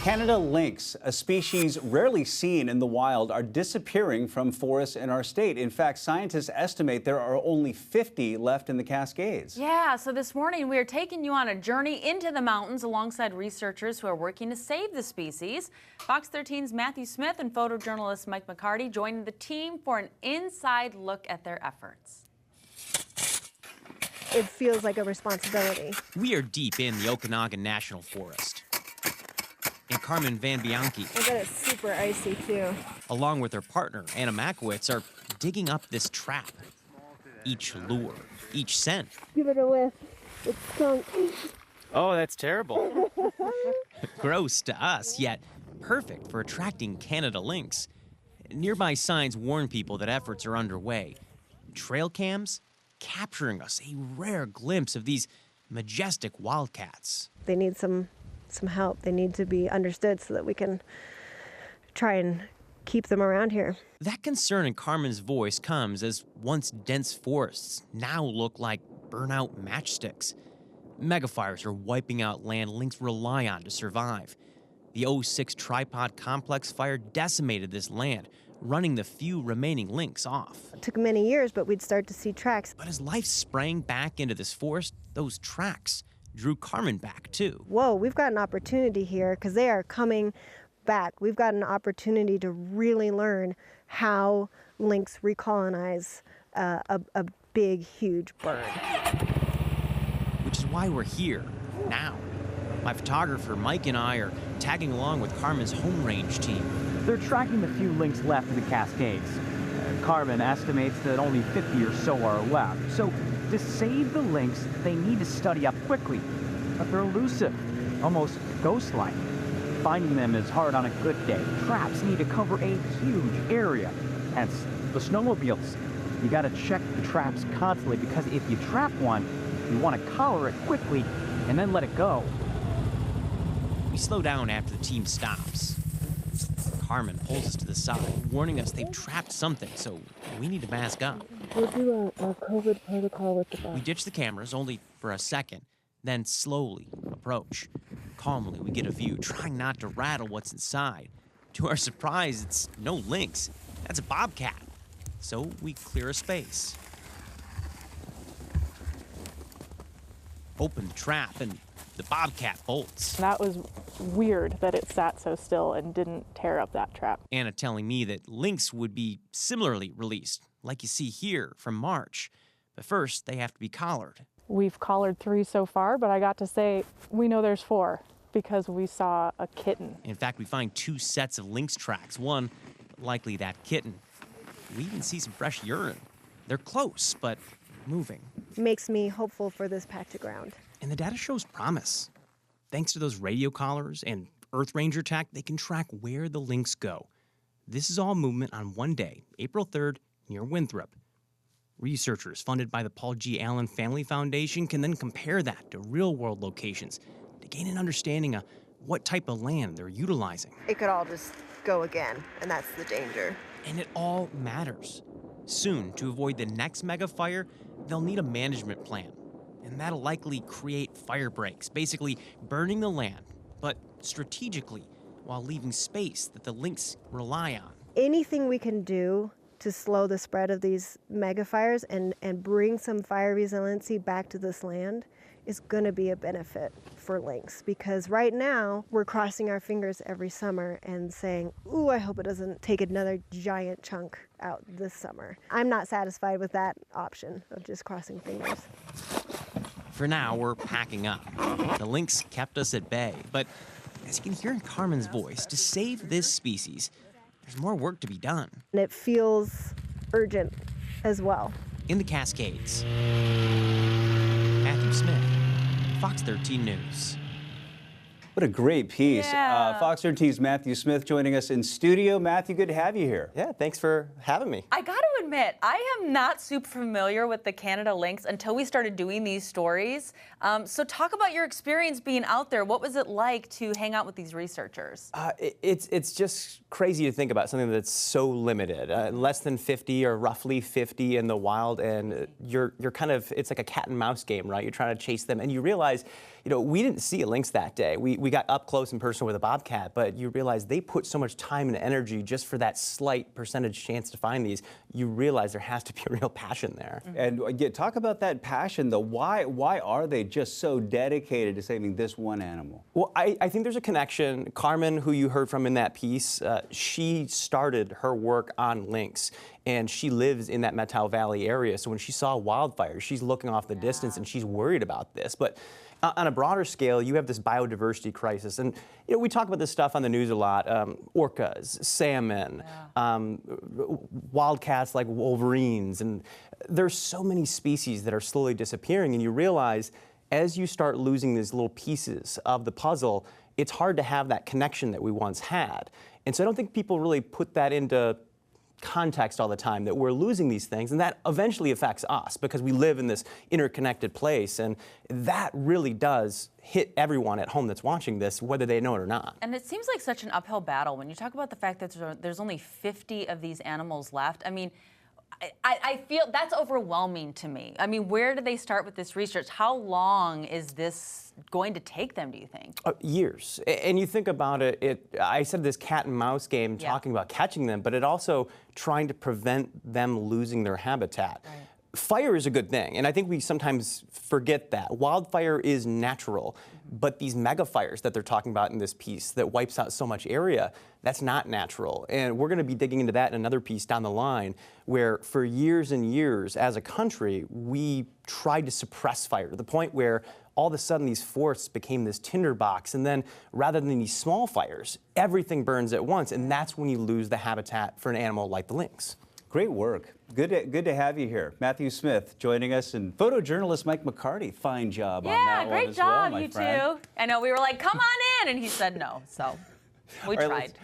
Canada lynx, a species rarely seen in the wild, are disappearing from forests in our state. In fact, scientists estimate there are only 50 left in the Cascades. Yeah, so this morning we are taking you on a journey into the mountains alongside researchers who are working to save the species. Fox 13's Matthew Smith and photojournalist Mike McCarty joined the team for an inside look at their efforts. It feels like a responsibility. We are deep in the Okanagan National Forest. And Carmen Van Bianchi, I bet it's super icy too. along with her partner, Anna Makowitz, are digging up this trap. Each lure, each scent. Give it a whiff. It's skunk. Oh, that's terrible. Gross to us, yet perfect for attracting Canada lynx. Nearby signs warn people that efforts are underway. Trail cams capturing us a rare glimpse of these majestic wildcats. They need some help. They need to be understood so that we can try and keep them around here. That concern in Carmen's voice comes as once dense forests now look like burnout matchsticks. Megafires are wiping out land lynx rely on to survive. The 06 Tripod Complex fire decimated this land, running the few remaining lynx off. It took many years, but we'd start to see tracks. But as life sprang back into this forest, those tracks drew Carmen back too. Whoa, we've got an opportunity here because they are coming back. We've got an opportunity to really learn how lynx recolonize a big, huge bird. Which is why we're here, now. My photographer Mike and I are tagging along with Carmen's home range team. They're tracking the few lynx left in the Cascades. Carmen estimates that only 50 or so are left. So to save the lynx, they need to study up quickly. But they're elusive, almost ghost-like. Finding them is hard on a good day. Traps need to cover a huge area. Hence, the snowmobiles. You gotta check the traps constantly because if you trap one, you want to collar it quickly and then let it go. We slow down after the team stops. Carmen pulls us to the side, warning us they've trapped something, so we need to mask up. We'll do a COVID protocol with the We ditch the cameras only for a second, then slowly approach. Calmly, we get a view, trying not to rattle what's inside. To our surprise, it's no lynx. That's a bobcat. So we clear a space. Open the trap, and the bobcat bolts. That was weird that it sat so still and didn't tear up that trap. Anna telling me that lynx would be similarly released, like you see here from March. But first, they have to be collared. We've collared 3 so far, but I got to say, we know there's 4 because we saw a kitten. In fact, we find 2 sets of lynx tracks. One, likely that kitten. We even see some fresh urine. They're close, but moving. Makes me hopeful for this patch of ground. And the data shows promise. Thanks to those radio collars and Earth Ranger tech, they can track where the lynx go. This is all movement on one day, April 3rd, near Winthrop. Researchers funded by the Paul G. Allen Family Foundation can then compare that to real-world locations to gain an understanding of what type of land they're utilizing. It could all just go again, and that's the danger. And it all matters. Soon, to avoid the next mega fire, they'll need a management plan. And that'll likely create fire breaks, basically burning the land, but strategically, while leaving space that the lynx rely on. Anything we can do to slow the spread of these mega fires and bring some fire resiliency back to this land is going to be a benefit for lynx, because right now we're crossing our fingers every summer and saying, ooh, I hope it doesn't take another giant chunk out this summer. I'm not satisfied with that option of just crossing fingers. For now, we're packing up. The lynx kept us at bay, but as you can hear in Carmen's voice, to save this species, there's more work to be done. And it feels urgent as well. In the Cascades, Matthew Smith, Fox 13 News. What a great piece. Yeah. Fox 13's Matthew Smith joining us in studio. Matthew, good to have you here. Yeah, thanks for having me. I got to admit, I am not super familiar with the Canada lynx until we started doing these stories. So talk about your experience being out there. What was it like to hang out with these researchers? It's just crazy to think about something that's so limited. Less than 50 or roughly 50 in the wild, and you're kind of, it's like a cat and mouse game, right? You're trying to chase them, and you realize, you know, we didn't see a lynx that day. We we got up close and personal with a bobcat, but you realize they put so much time and energy just for that slight percentage chance to find these. You realize there has to be a real passion there. And talk about that passion, though. Why are they just so dedicated to saving this one animal? Well, I think there's a connection. Carmen, who you heard from in that piece, she started her work on lynx, and she lives in that Methow Valley area. So when she saw wildfires, she's looking off the distance and she's worried about this. But on a broader scale, you have this biodiversity crisis. And we talk about this stuff on the news a lot. Orcas, salmon, wildcats like wolverines. And there's so many species that are slowly disappearing. And you realize as you start losing these little pieces of the puzzle, it's hard to have that connection that we once had. And so I don't think people really put that into context all the time, that we're losing these things, and that eventually affects us because we live in this interconnected place, and that really does hit everyone at home that's watching this, whether they know it or not. And it seems like such an uphill battle when you talk about the fact that there's only 50 of these animals left. I mean, I feel that's overwhelming to me. I mean, where do they start with this research? How long is this going to take them, do you think? Years. And you think about it, I said this cat and mouse game talking about catching them, but it also trying to prevent them losing their habitat. Right. Fire is a good thing, and I think we sometimes forget that. Wildfire is natural, but these mega fires that they're talking about in this piece that wipes out so much area, that's not natural. And we're going to be digging into that in another piece down the line, where for years and years as a country, we tried to suppress fire to the point where all of a sudden these forests became this tinderbox, and then rather than these small fires, everything burns at once, and that's when you lose the habitat for an animal like the lynx. Great work. Good to have you here. Matthew Smith joining us, and photojournalist Mike McCarty. Fine job on that one as well, my friend. Yeah, great job, you two. I know we were like, come on in, and he said no, so we tried.